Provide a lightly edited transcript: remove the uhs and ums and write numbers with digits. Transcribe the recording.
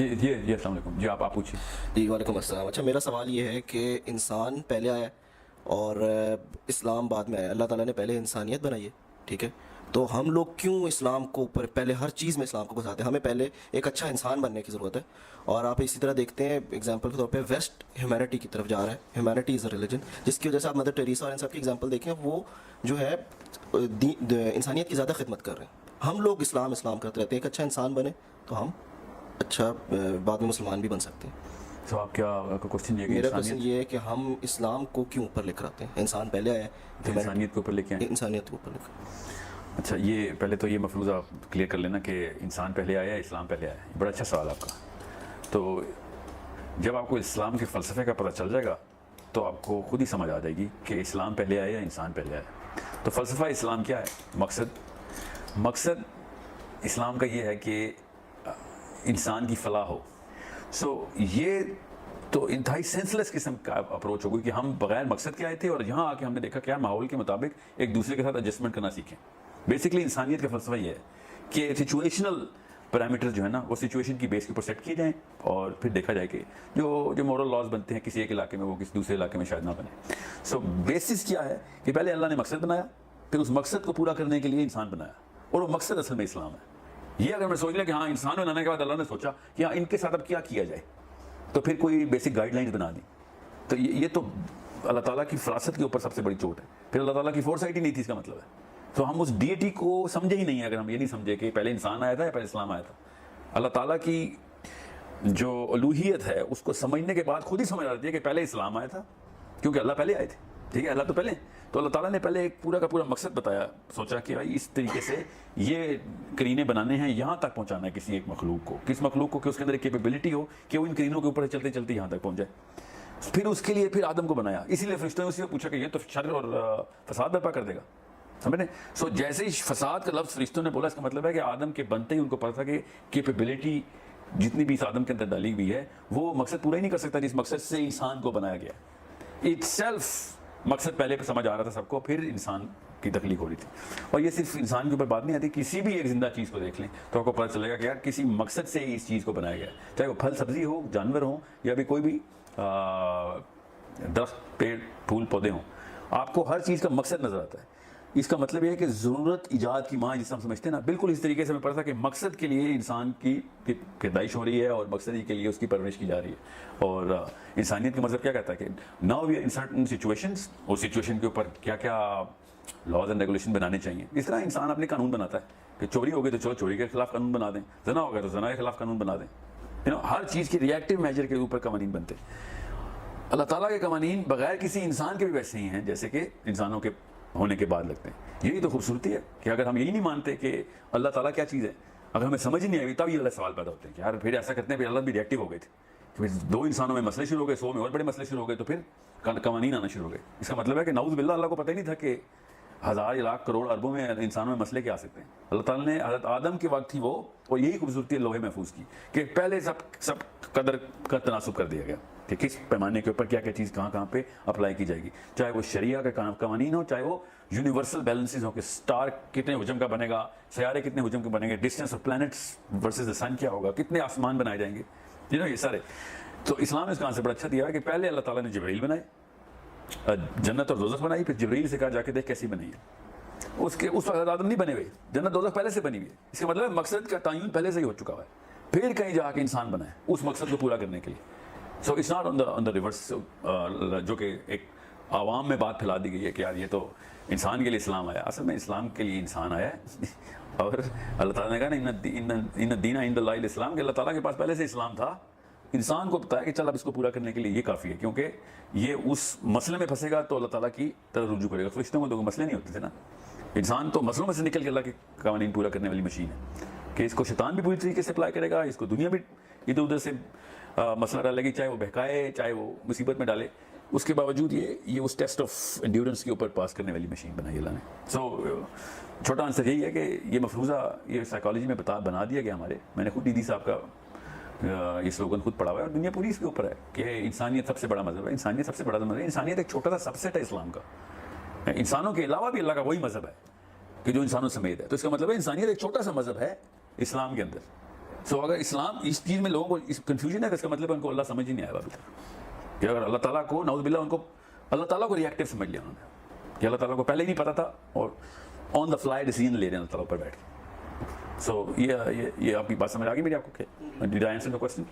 جی السلام علیکم. جی آپ پوچھیے. جی وعلیکم السلام. اچھا میرا سوال یہ ہے کہ انسان پہلے آیا ہے اور اسلام بعد میں آیا. اللہ تعالیٰ نے پہلے انسانیت بنائی ہے, ٹھیک ہے, تو ہم لوگ کیوں اسلام کو اوپر پہلے ہر چیز میں اسلام کو گھساتے ہیں؟ ہمیں پہلے ایک اچھا انسان بننے کی ضرورت ہے. اور آپ اسی طرح دیکھتے ہیں ایگزامپل کے طور پہ ویسٹ ہیومینٹی کی طرف جا رہا ہے. ہیومینٹی از اے ریلیجن, جس کی وجہ سے آپ مدر ٹیریسا اور ان سب کی ایگزامپل دیکھیں, وہ جو ہے انسانیت کی زیادہ خدمت کر رہے ہیں. ہم لوگ اسلام کرتے رہتے ہیں. ایک اچھا انسان بنے تو ہم اچھا بعد میں مسلمان بھی بن سکتے ہیں. تو آپ کا کوشچن یہ ہے کہ میرا کوشچن یہ ہے کہ ہم اسلام کو کیوں اوپر لے کر آتے ہیں؟ انسان پہلے آیا ہے, انسانیت کے اوپر لے کے آئیں. انسانیت کو اوپر لے کر. اچھا یہ پہلے تو یہ مفروضہ کلیئر کر لینا کہ انسان پہلے آیا ہے اسلام پہلے آیا ہے. بڑا اچھا سوال آپ کا. تو جب آپ کو اسلام کے فلسفے کا پتہ چل جائے گا تو آپ کو خود ہی سمجھ آ جائے گی کہ اسلام پہلے آیا یا انسان پہلے آیا. تو فلسفہ اسلام کیا ہے؟ مقصد اسلام کا یہ ہے کہ انسان کی فلاح ہو. یہ تو انتہائی سینسلیس قسم کا اپروچ ہوگی کہ ہم بغیر مقصد کے آئے تھے اور یہاں آ کے ہم نے دیکھا کیا ماحول کے مطابق ایک دوسرے کے ساتھ ایڈجسٹمنٹ کرنا سیکھیں. بیسکلی انسانیت کا فلسفہ یہ ہے کہ سچویشنل پیرامیٹر جو ہے نا وہ سچویشن کی بیس کے اوپر سیٹ کیے جائیں اور پھر دیکھا جائے کہ جو مورل لاز بنتے ہیں کسی ایک علاقے میں وہ کسی دوسرے علاقے میں شاید نہ بنے. بیسس کیا ہے کہ پہلے اللہ نے مقصد بنایا, پھر اس مقصد کو پورا کرنے کے لیے انسان بنایا, اور وہ مقصد اصل میں اسلام ہے. یہ اگر میں سوچ لیں کہ ہاں انسان بنانے کے بعد اللہ نے سوچا کہ ہاں ان کے ساتھ اب کیا کیا جائے, تو پھر کوئی بیسک گائیڈ لائنز بنا دیں, تو یہ تو اللہ تعالیٰ کی فراست کے اوپر سب سے بڑی چوٹ ہے. پھر اللہ تعالیٰ کی فورسائٹ ہی نہیں تھی, اس کا مطلب ہے. تو ہم اس ڈیٹی کو سمجھے ہی نہیں ہیں اگر ہم یہ نہیں سمجھے کہ پہلے انسان آیا تھا یا پہلے اسلام آیا تھا. اللہ تعالیٰ کی جو الوہیت ہے اس کو سمجھنے کے بعد خود ہی سمجھ آتی ہے کہ پہلے اسلام آیا تھا, کیونکہ اللہ پہلے آئے تھے. ٹھیک ہے, اللہ تو پہلے. تو اللہ تعالیٰ نے پہلے ایک پورا کا پورا مقصد بتایا, سوچا کہ بھائی اس طریقے سے یہ کرینے بنانے ہیں, یہاں تک پہنچانا ہے کسی ایک مخلوق کو, کس مخلوق کو کہ اس کے اندر ایک کیپیبلٹی ہو کہ وہ ان کرینوں کے اوپر چلتے چلتے یہاں تک پہنچ جائے. پھر اس کے لیے پھر آدم کو بنایا. اسی لیے فرشتوں نے اسی کو پوچھا کہ یہ تو شر اور فساد برپا کر دے گا, سمجھے. جیسے ہی فساد کا لفظ فرشتوں نے بولا, اس کا مطلب ہے کہ آدم کے بنتے ہی ان کو پتا تھا کہ کیپیبلٹی جتنی بھی اس آدم کے اندر ڈالی ہوئی ہے وہ مقصد پورا ہی نہیں کر سکتا جس مقصد سے انسان کو بنایا گیا. اٹ سیلف مقصد پہلے پہ سمجھ آ رہا تھا سب کو, پھر انسان کی تخلیق ہو رہی تھی. اور یہ صرف انسان کے اوپر بات نہیں آتی, کسی بھی ایک زندہ چیز کو دیکھ لیں تو آپ کو پتہ چلے گا کہ یار کسی مقصد سے ہی اس چیز کو بنایا گیا ہے, چاہے وہ پھل سبزی ہو, جانور ہوں, یا بھی کوئی بھی درخت پیڑ پھول پودے ہوں. آپ کو ہر چیز کا مقصد نظر آتا ہے. اس کا مطلب یہ ہے کہ ضرورت ایجاد کی ماں جس ہم سمجھتے ہیں نا, بالکل اس طریقے سے ہمیں پڑھتا کہ مقصد کے لیے انسان کی پیدائش ہو رہی ہے اور مقصد ہی کے لیے اس کی پرورش کی جا رہی ہے. اور انسانیت کا مذہب کیا کہتا ہے کہ now we are in certain situations, اور سچویشن کے اوپر کیا کیا لاز اینڈ ریگولیشن بنانے چاہیے. اس طرح انسان اپنے قانون بناتا ہے کہ چوری ہو گئی تو چلو چوری کے خلاف قانون بنا دیں, زنا ہو گیا تو زنا کے خلاف قانون بنا دیں. ہر چیز کی ریئیکٹیو میجر کے اوپر قوانین بنتے. اللہ تعالیٰ کے قوانین بغیر کسی انسان کے بھی ویسے ہی ہیں جیسے کہ انسانوں کے ہونے کے بعد لگتے ہیں. یہی تو خوبصورتی ہے کہ اگر ہم یہی نہیں مانتے کہ اللہ تعالیٰ کیا چیز ہے, اگر ہمیں سمجھ ہی نہیں آئی تب یہ اللہ سوال پیدا ہوتے ہیں کہ یار پھر ایسا کرتے ہیں, پھر اللہ بھی ریئیکٹیو ہو گئے تھے, کہ 2 انسانوں میں مسئلے شروع ہو گئے, 100 میں اور بڑے مسئلے شروع ہو گئے, تو پھر قوانین آنا شروع ہو گئے. اس کا مطلب ہے کہ نعوذ باللہ اللہ کو پتہ ہی نہیں تھا کہ ہزار لاکھ کروڑ اربوں میں انسانوں میں مسئلے کیا آ سکتے ہیں. اللہ تعالیٰ نے حضرت آدم کے وقت ہی وہ, اور یہی خوبصورتی لوہے محفوظ کی کہ پہلے سب قدر کا تناسب کر دیا گیا کہ کس پیمانے کے اوپر کیا کیا چیز کہاں پہ اپلائی کی جائے گی, چاہے وہ شریعہ کا قوانین ہو, چاہے وہ یونیورسل بیلنسز ہو کہ سٹار کتنے حجم کا بنے گا, سیارے کتنے حجم کے بنے گے, distance of plants versus the sun کیا ہوگا, کتنے آسمان بنائے جائیں گے, یہ سارے. تو اسلام نے اس کا آنسر بڑا اچھا دیا ہے کہ پہلے اللہ تعالیٰ نے جبرائیل بنائے, جنت اور دوزخ بنائی, پھر جبرائیل سے کہا جا کے دیکھ کیسی بنی ہے. اس وقت آدم نہیں بنے ہوئے, جنت دوزخ پہلے سے بنی ہوئی ہے. اس کا مطلب ہے مقصد کا تعین پہلے سے ہی ہو چکا ہوا ہے, پھر کہیں جا کے انسان بنا ہے اس مقصد کو پورا کرنے کے لیے. So it's not on the reverse, جو کہ ایک عوام میں بات پھیلا دی گئی ہے کہ یار یہ تو انسان کے لیے اسلام آیا. اصل میں اسلام کے لیے انسان آیا ہے. اور اللہ تعالیٰ نے کہا نا ان الدین عند اللہ الاسلام, کہ اللہ تعالیٰ کے پاس پہلے سے اسلام تھا. انسان کو بتایا کہ چل اب اس کو پورا کرنے کے لیے یہ کافی ہے, کیونکہ یہ اس مسئلے میں پھنسے گا تو اللہ تعالیٰ کی طرف رجوع کرے گا. فرشتوں کو تو مسئلے نہیں ہوتے تھے نا, انسان تو مسئلوں میں سے نکل کے اللہ کے قوانین پورا کرنے والی مشین ہے کہ اس کو شیطان بھی پوری طریقے سے اپلائی کرے گا, اس کو دنیا بھی ادھر ادھر سے مسئلہ ڈالے گی, چاہے وہ بہکائے چاہے وہ مصیبت میں ڈالے. اس کے باوجود یہ اس ٹیسٹ آف انڈیورنس کے اوپر پاس کرنے والی مشین بنائی اللہ نے. سو چھوٹا آنسر یہی ہے کہ یہ مفروضہ یہ سائیکالوجی میں بنا دیا گیا ہمارے. میں نے خود دیدی صاحب کا یہ سلوگن خود پڑھا ہوا ہے, اور دنیا پوری اس کے اوپر ہے کہ انسانیت سب سے بڑا مذہب ہے. انسانیت سب سے بڑا مذہب ہے. انسانیت ایک چھوٹا سا سب سیٹ ہے اسلام کا. انسانوں کے علاوہ بھی اللہ کا وہی مذہب ہے کہ جو انسانوں سمیت ہے. تو اس کا مطلب ہے انسانیت ایک چھوٹا سا مذہب ہے اسلام کے اندر. سو اگر اسلام اس چیز میں لوگوں کو اس کنفیوژن ہے کہ اس کا مطلب ہے ان کو اللہ سمجھ ہی نہیں آیا ابھی تک کہ اگر اللہ تعالیٰ کو نعوذ باللہ ان کو اللہ تعالیٰ کو ریئیکٹیو سمجھ لیا انہوں نے کہ اللہ تعالیٰ کو پہلے ہی نہیں پتا تھا اور آن دا فلائی ڈیسیجن لے رہے ہیں اللہ تعالیٰ پر بیٹھ کے. سو یہ آپ کی بات سمجھ آ گئی میری آپ کو کہ did I answer the question?